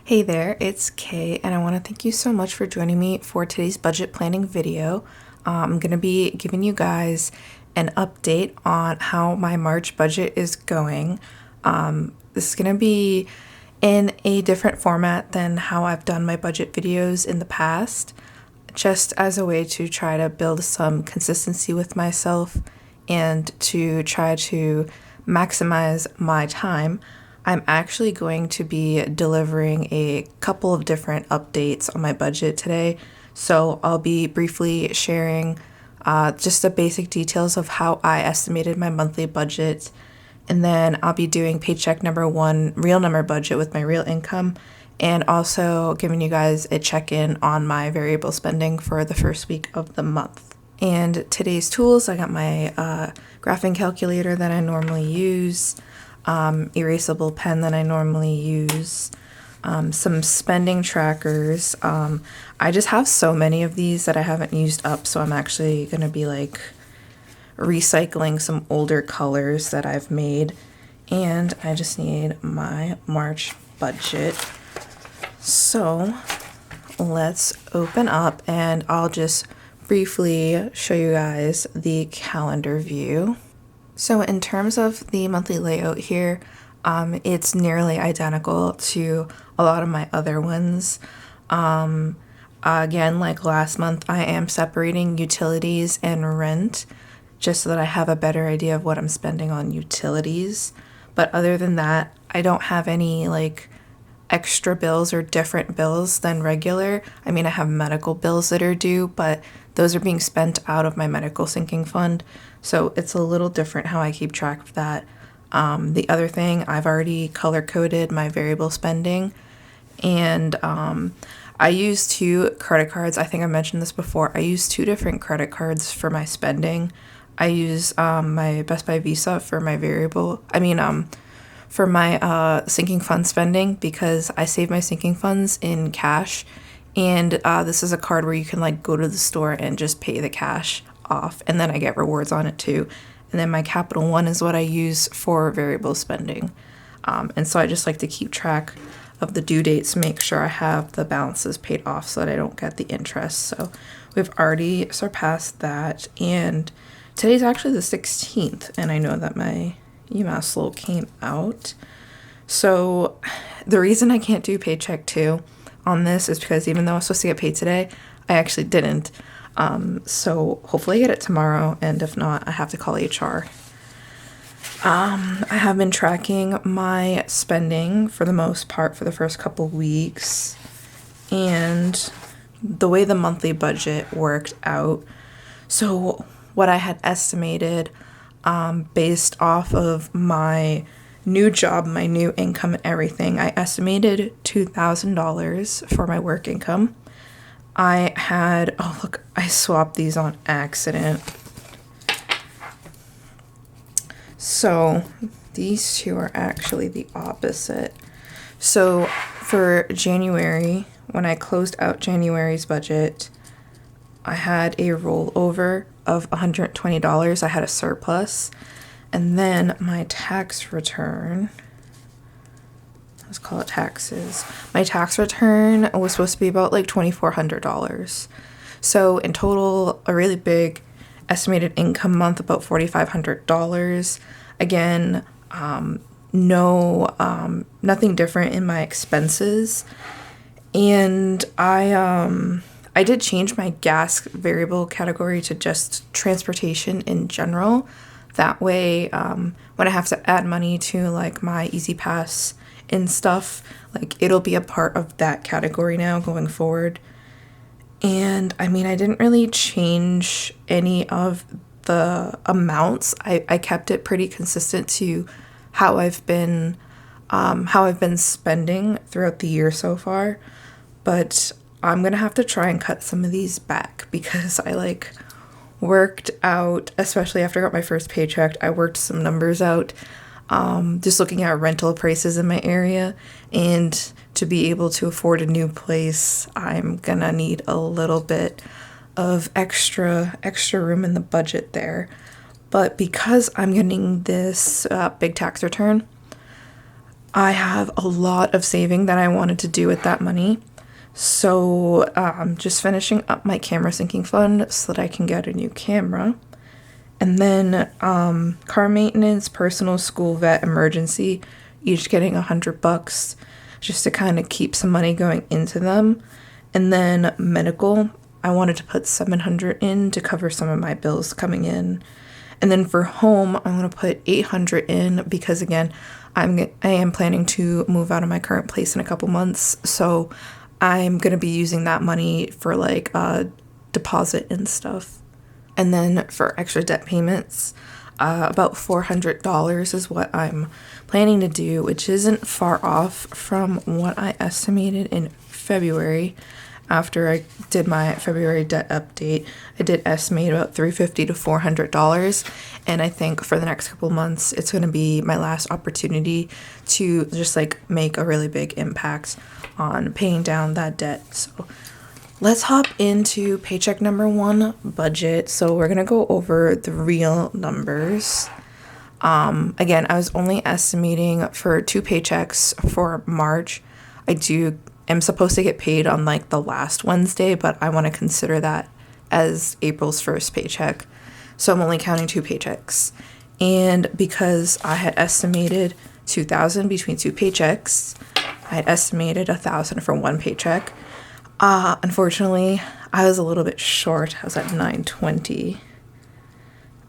Hey there, it's Kay, and I want to thank you so much for joining me for today's budget planning video. I'm going to be giving you guys an update on how my March budget is going. This is going to be in a different format than how I've done my budget videos in the past, just as a way to try to build some consistency with myself and to try to maximize my time. I'm actually going to be delivering a couple of different updates on my budget today. So I'll be briefly sharing just the basic details of how I estimated my monthly budget. And then I'll be doing paycheck number 1, real number budget with my real income, and also giving you guys a check-in on my variable spending for the first week of the month. And today's tools, I got my graphing calculator that I normally use, erasable pen that I normally use, some spending trackers. I just have so many of these that I haven't used up, so I'm actually going to be like recycling some older colors that I've made. And I just need my March budget. So let's open up and I'll just briefly show you guys the calendar view. So in terms of the monthly layout here, it's nearly identical to a lot of my other ones. Again, like last month, I am separating utilities and rent just so that I have a better idea of what I'm spending on utilities. But other than that, I don't have any like extra bills or different bills than regular. I mean, I have medical bills that are due, but those are being spent out of my medical sinking fund. So it's a little different how I keep track of that. The other thing, I've already color coded my variable spending, and I use 2 credit cards. I think I mentioned this before. I use 2 different credit cards for my spending. I use my Best Buy Visa for my for my sinking fund spending, because I save my sinking funds in cash, and this is a card where you can like go to the store and just pay the cash off, and then I get rewards on it too. And then my Capital One is what I use for variable spending, and so I just like to keep track of the due dates, make sure I have the balances paid off so that I don't get the interest. So we've already surpassed that, and today's actually the 16th, and I know that my UMass Lowell came out. So the reason I can't do paycheck 2 on this is because even though I was supposed to get paid today, I actually didn't. So hopefully I get it tomorrow, and if not, I have to call HR. I have been tracking my spending for the most part for the first couple weeks, and the way the monthly budget worked out. So what I had estimated, based off of my new job, my new income and everything, I estimated $2,000 for my work income. I had, oh look, I swapped these on accident. So these 2 are actually the opposite. So for January, when I closed out January's budget, I had a rollover of $120. I had a surplus. And then my tax return, let's call it taxes. My tax return was supposed to be about like $2,400. So in total, a really big estimated income month, about $4,500. Again, nothing different in my expenses. And I did change my gas variable category to just transportation in general. That way, when I have to add money to like my Easy Pass and stuff, like it'll be a part of that category now going forward. And I mean, I didn't really change any of the amounts. I kept it pretty consistent to how I've been spending throughout the year so far. But I'm gonna have to try and cut some of these back, because I like worked out, especially after I got my first paycheck, I worked some numbers out, just looking at rental prices in my area, and to be able to afford a new place, I'm gonna need a little bit of extra room in the budget there. But because I'm getting this big tax return, I have a lot of saving that I wanted to do with that money. So I'm just finishing up my camera sinking fund so that I can get a new camera. And then car maintenance, personal, school, vet, emergency, each getting $100 just to kind of keep some money going into them. And then medical, I wanted to put $700 in to cover some of my bills coming in. And then for home, I'm going to put $800 in because, again, I am planning to move out of my current place in a couple months. So I'm going to be using that money for like a deposit and stuff. And then for extra debt payments, about $400 is what I'm planning to do, which isn't far off from what I estimated in February. After I did my February debt update, I did estimate about $350 to $400. And I think for the next couple months, it's going to be my last opportunity to just like make a really big impact on paying down that debt. So let's hop into paycheck number 1, budget. So we're going to go over the real numbers. Again, I was only estimating for 2 paychecks for March. I'm supposed to get paid on like the last Wednesday, but I want to consider that as April's first paycheck. So I'm only counting 2 paychecks. And because I had estimated $2,000 between 2 paychecks, I had estimated $1,000 for 1 paycheck. Unfortunately, I was a little bit short. I was at $920.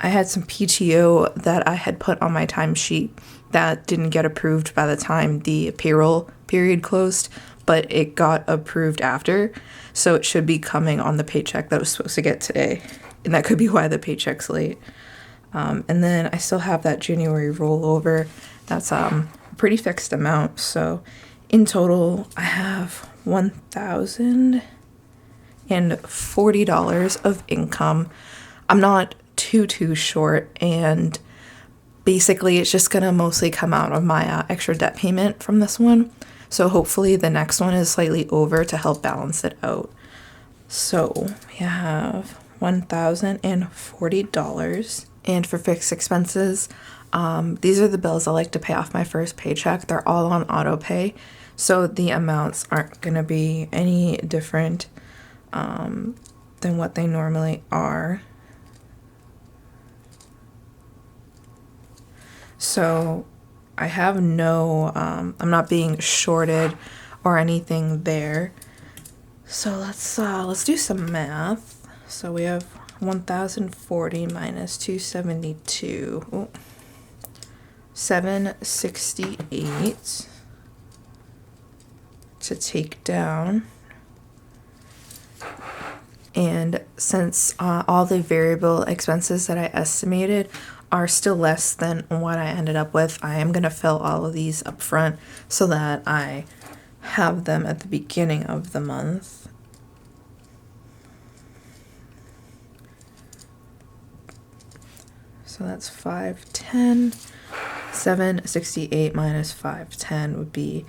I had some PTO that I had put on my timesheet that didn't get approved by the time the payroll period closed, but it got approved after, so it should be coming on the paycheck that I was supposed to get today, and that could be why the paycheck's late. And then I still have that January rollover. That's a pretty fixed amount, so in total I have $1,040 of income. I'm not too short, and basically it's just gonna mostly come out of my extra debt payment from this one. So hopefully the next one is slightly over to help balance it out. So we have $1,040. And for fixed expenses, these are the bills I like to pay off my first paycheck. They're all on auto pay, so the amounts aren't going to be any different than what they normally are. So I have I'm not being shorted or anything there. So let's do some math. So we have 1,040 minus 272, 768 to take down. And since all the variable expenses that I estimated are still less than what I ended up with, I am going to fill all of these up front so that I have them at the beginning of the month. So that's 510. 768 minus 510 would be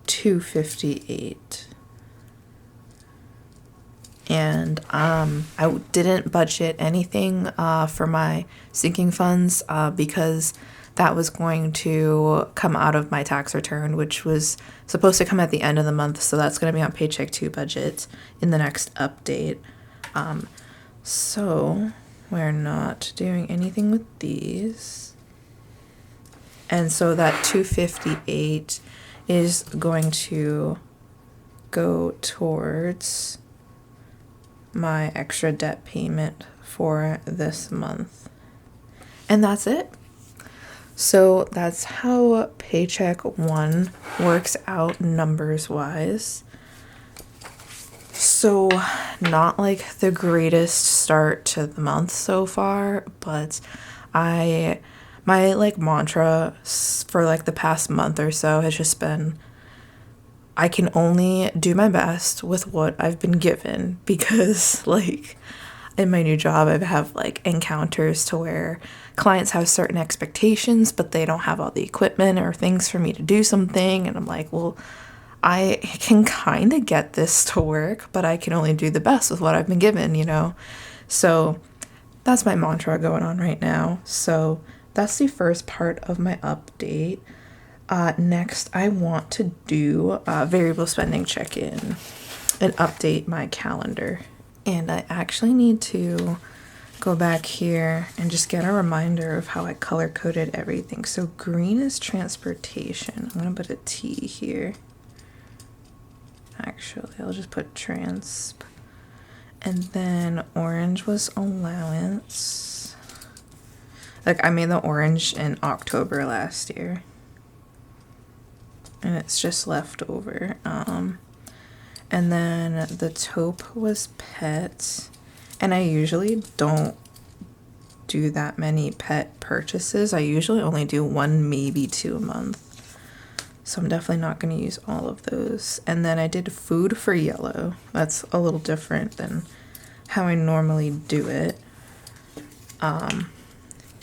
258. And I didn't budget anything for my sinking funds because that was going to come out of my tax return, which was supposed to come at the end of the month. So that's going to be on Paycheck 2 budget in the next update. So we're not doing anything with these. And so that 258 is going to go towards my extra debt payment for this month. And that's it. So that's how paycheck 1 works out numbers wise. So not like the greatest start to the month so far, but my like mantra for like the past month or so has just been, I can only do my best with what I've been given, because like in my new job, I have like encounters to where clients have certain expectations, but they don't have all the equipment or things for me to do something. And I'm like, well, I can kind of get this to work, but I can only do the best with what I've been given, you know? So that's my mantra going on right now. So that's the first part of my update. Next, I want to do a variable spending check-in and update my calendar. And I actually need to go back here and just get a reminder of how I color coded everything. So green is transportation. I'm gonna put a T here. Actually, I'll just put transp. And then orange was allowance. Like, I made the orange in October last year. And it's just left over. And then the taupe was pet. And I usually don't do that many pet purchases. I usually only do 1, maybe 2 a month. So I'm definitely not going to use all of those. And then I did food for yellow. That's a little different than how I normally do it.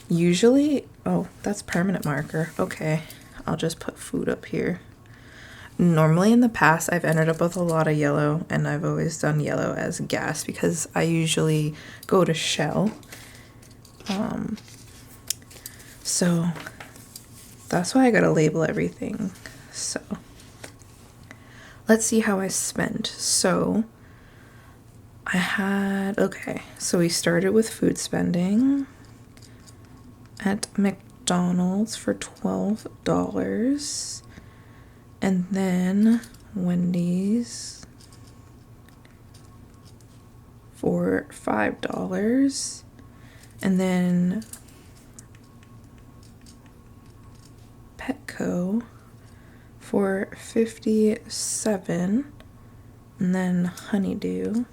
Usually, oh, that's permanent marker. Okay, I'll just put food up here. Normally in the past, I've ended up with a lot of yellow, and I've always done yellow as gas because I usually go to shell. So that's why I gotta label everything. So let's see how I spent. So I had, okay, so we started with food spending at McDonald's for $12. And then Wendy's for $5. And then Petco for $57. And then Honeydew.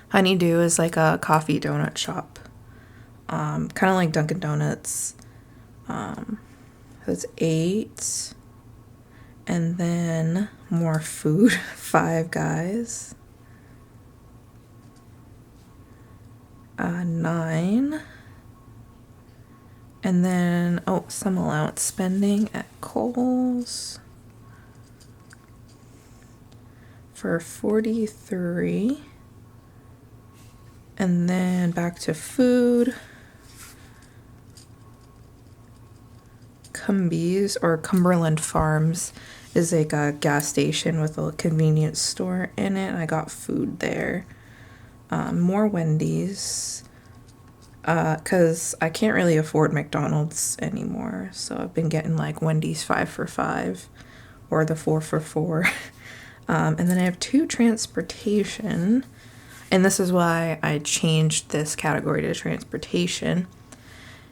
Honeydew is like a coffee donut shop. Kind of like Dunkin' Donuts. That's $8. And then more food, Five Guys. $9. And then, oh, some allowance spending at Kohl's for $43. And then back to food. Cumbies, or Cumberland Farms, is like a gas station with a convenience store in it. I got food there. More Wendy's, because I can't really afford McDonald's anymore. So I've been getting like Wendy's 5 for $5 or the 4 for $4. And then I have 2 transportation. And this is why I changed this category to transportation.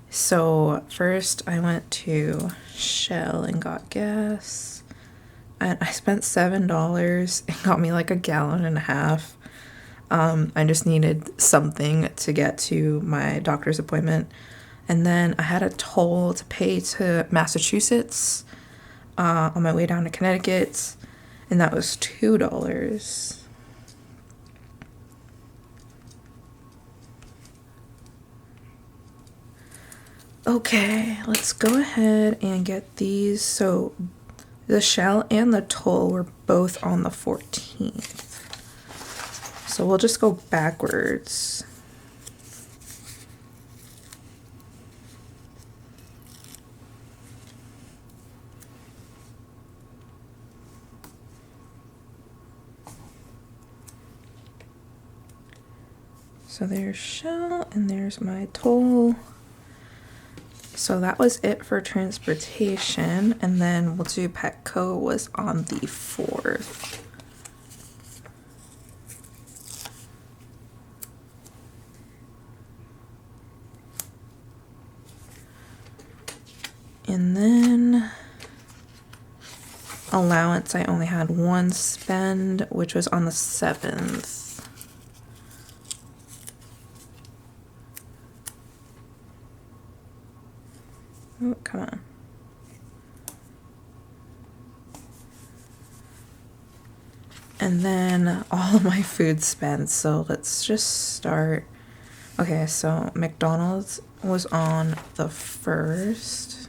So first I went to Shell and got gas. And I spent $7. It got me like a gallon and a half. I just needed something to get to my doctor's appointment. And then I had a toll to pay to Massachusetts on my way down to Connecticut. And that was $2. Okay, let's go ahead and get these. So the Shell and the toll were both on the 14th. So we'll just go backwards. So there's Shell and there's my toll. So that was it for transportation. And then we'll do Petco was on the 4th. And then allowance, I only had 1 spend, which was on the 7th. Oh, come on. And then all of my food spent. So let's just start. Okay, so McDonald's was on the 1st.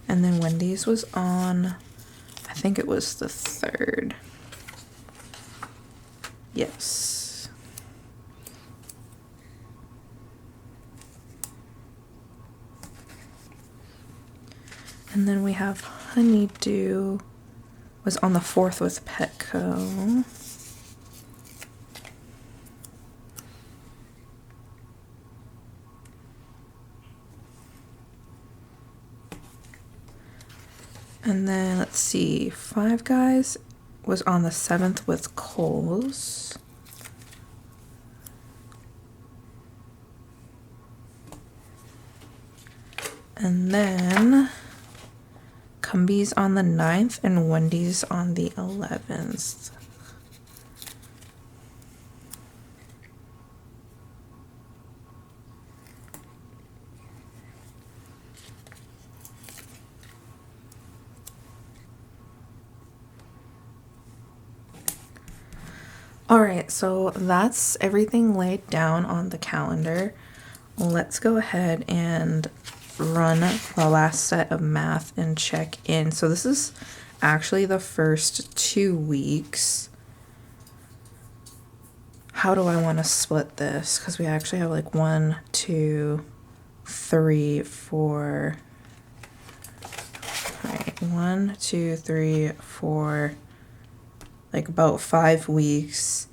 And then Wendy's was on, I think it was the 3rd. Yes. And then we have Honeydew was on the 4th with Petco. And then let's see, Five Guys was on the 7th with Kohl's. And then Cumbies on the 9th and Wendy's on the 11th. All right, so that's everything laid down on the calendar. Let's go ahead and run the last set of math and check in. So this is actually the first 2 weeks. How do I want to split this? Because we actually have like 1, 2, 3, 4. Right, 1, 2, 3, 4. Like about 5 weeks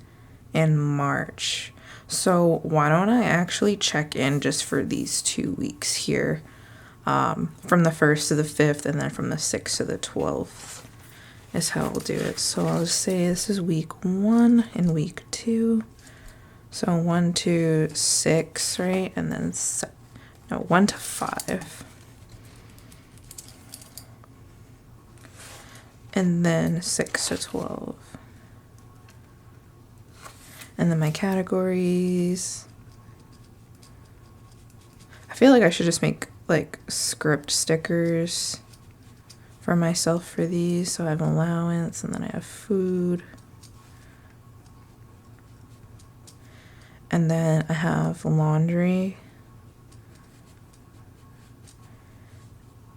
in March. So why don't I actually check in just for these 2 weeks here, from the 1st to the 5th, and then from the 6th to the 12th is how I'll do it. So I'll just say this is week 1 and week 2. So 1 to 6, right? And then 1 to 5. And then 6 to 12. And then my categories. I feel like I should just make like script stickers for myself for these. So I have allowance, and then I have food. And then I have laundry.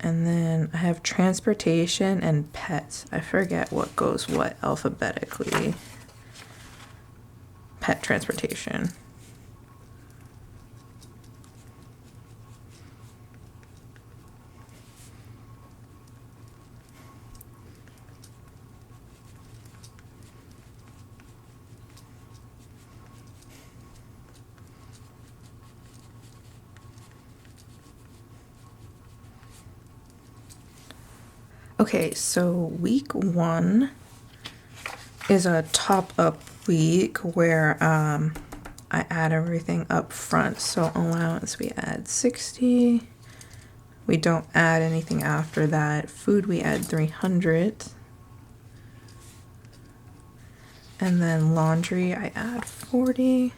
And then I have transportation and pets. I forget what goes what alphabetically. Pet transportation. Okay, so week 1 is a top up week where I add everything up front. So allowance, we add 60. We don't add anything after that. Food, we add 300. And then laundry, I add 40.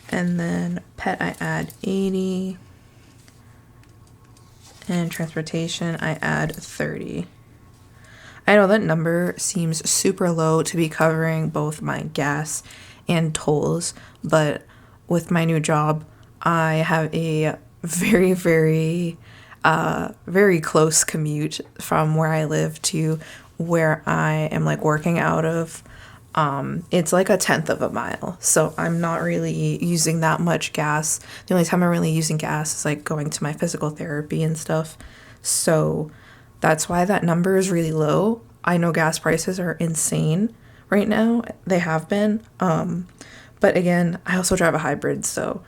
And then pet, I add 80. And transportation, I add 30. I know that number seems super low to be covering both my gas and tolls, but with my new job, I have a very, very, very close commute from where I live to where I am like working out of. It's like 1/10 of a mile, so I'm not really using that much gas. The only time I'm really using gas is like going to my physical therapy and stuff. So that's why that number is really low. I know gas prices are insane right now. They have been. But again, I also drive a hybrid, so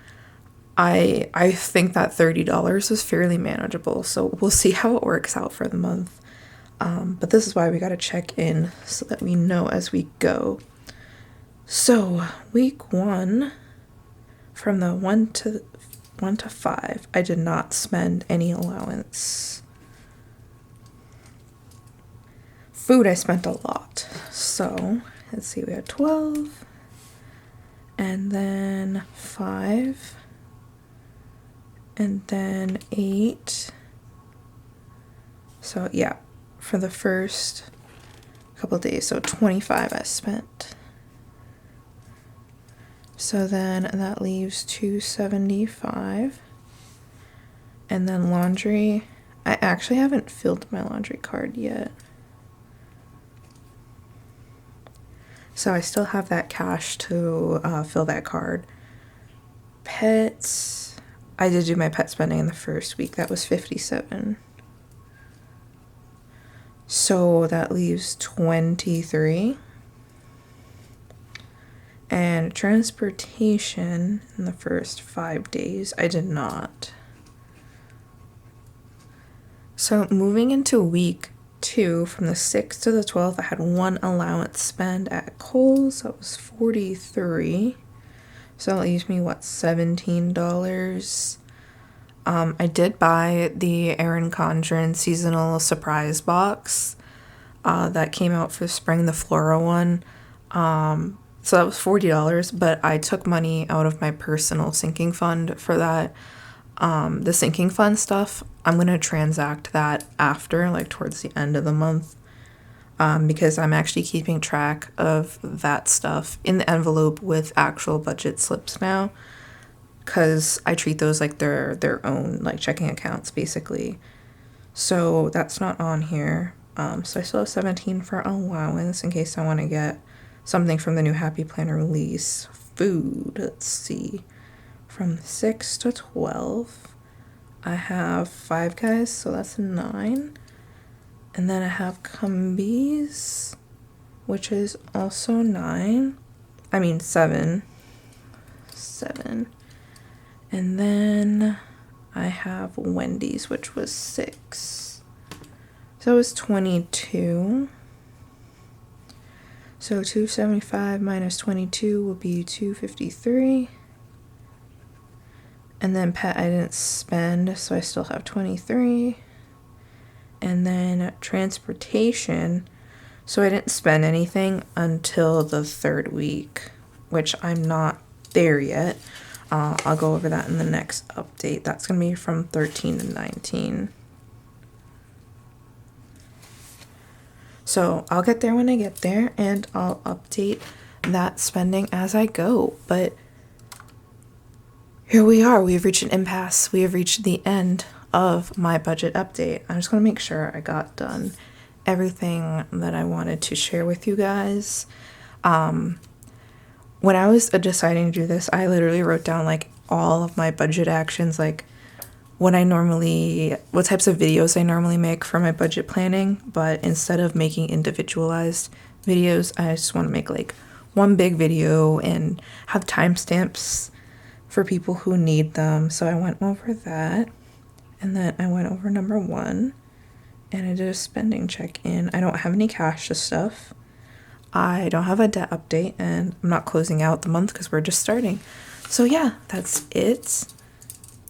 I think that $30 is fairly manageable. So we'll see how it works out for the month. But this is why we got to check in so that we know as we go. So week 1, from the 1 to 5, I did not spend any allowance. Food, I spent a lot. So let's see, we had 12, and then 5, and then 8. So yeah, for the first couple of days, so 25 I spent. So then that leaves 275. And then laundry, I actually haven't filled my laundry card yet. So I still have that cash to fill that card. Pets, I did do my pet spending in the first week. That was $57. So that leaves $23. And transportation in the first 5 days, I did not. So moving into week 2, from the 6th to the 12th, I had one allowance spend at Kohl's. That was $43. So that leaves me, what, $17? I did buy the Erin Condren seasonal surprise box that came out for spring, the Flora one. So that was $40, but I took money out of my personal sinking fund for that. The sinking fund stuff, I'm going to transact that after, like towards the end of the month, because I'm actually keeping track of that stuff in the envelope with actual budget slips now, because I treat those like their own like checking accounts basically. So that's not on here. So I still have 17 for allowance in case I want to get something from the new Happy Planner release. Food, let's see. From 6 to 12, I have Five Guys, so that's 9. And then I have Cumbies, which is also 9. I mean 7. 7. And then I have Wendy's, which was 6. So it was 22. So 275 minus 22 will be 253. And then pet I didn't spend, so I still have 23. And then transportation, so I didn't spend anything until the 3rd week, which I'm not there yet. I'll go over that in the next update. That's going to be from 13 to 19. So I'll get there when I get there, and I'll update that spending as I go. But here we are. We've reached an impasse. We have reached the end of my budget update. I just want to make sure I got done everything that I wanted to share with you guys. When I was deciding to do this, I literally wrote down like all of my budget actions, like what types of videos I normally make for my budget planning. But instead of making individualized videos, I just want to make like one big video and have timestamps for people who need them. So I went over that, and then I went over number 1, and I did a spending check-in. I don't have any cash to stuff. I don't have a debt update, and I'm not closing out the month because we're just starting. So yeah, that's it.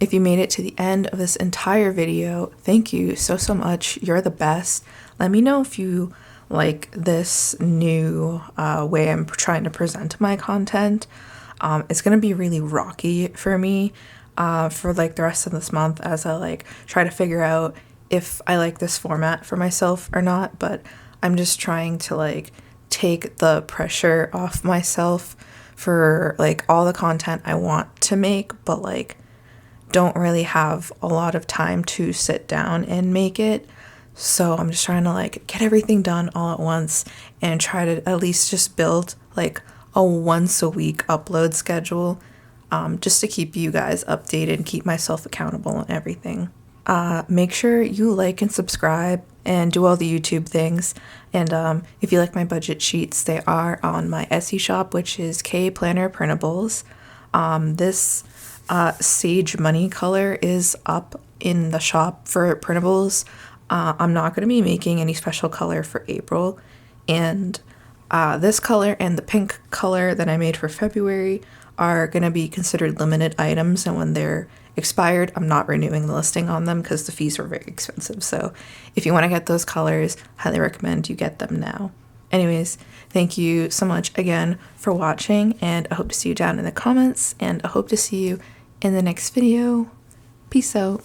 If you made it to the end of this entire video, thank you so much. You're the best. Let me know if you like this new way I'm trying to present my content. It's gonna be really rocky for me for like the rest of this month as I like try to figure out if I like this format for myself or not. But I'm just trying to like take the pressure off myself for like all the content I want to make, but like don't really have a lot of time to sit down and make it. So I'm just trying to like get everything done all at once and try to at least just build like a once a week upload schedule, just to keep you guys updated and keep myself accountable and everything. Make sure you like and subscribe and do all the YouTube things. And if you like my budget sheets, they are on my Etsy shop, which is KayPlannerPrintables. This Sage Money color is up in the shop for printables. I'm not going to be making any special color for April. And this color and the pink color that I made for February are going to be considered limited items, and when they're expired, I'm not renewing the listing on them because the fees were very expensive. So if you want to get those colors, highly recommend you get them now. Anyways, thank you so much again for watching, and I hope to see you down in the comments, and I hope to see you in the next video. Peace out.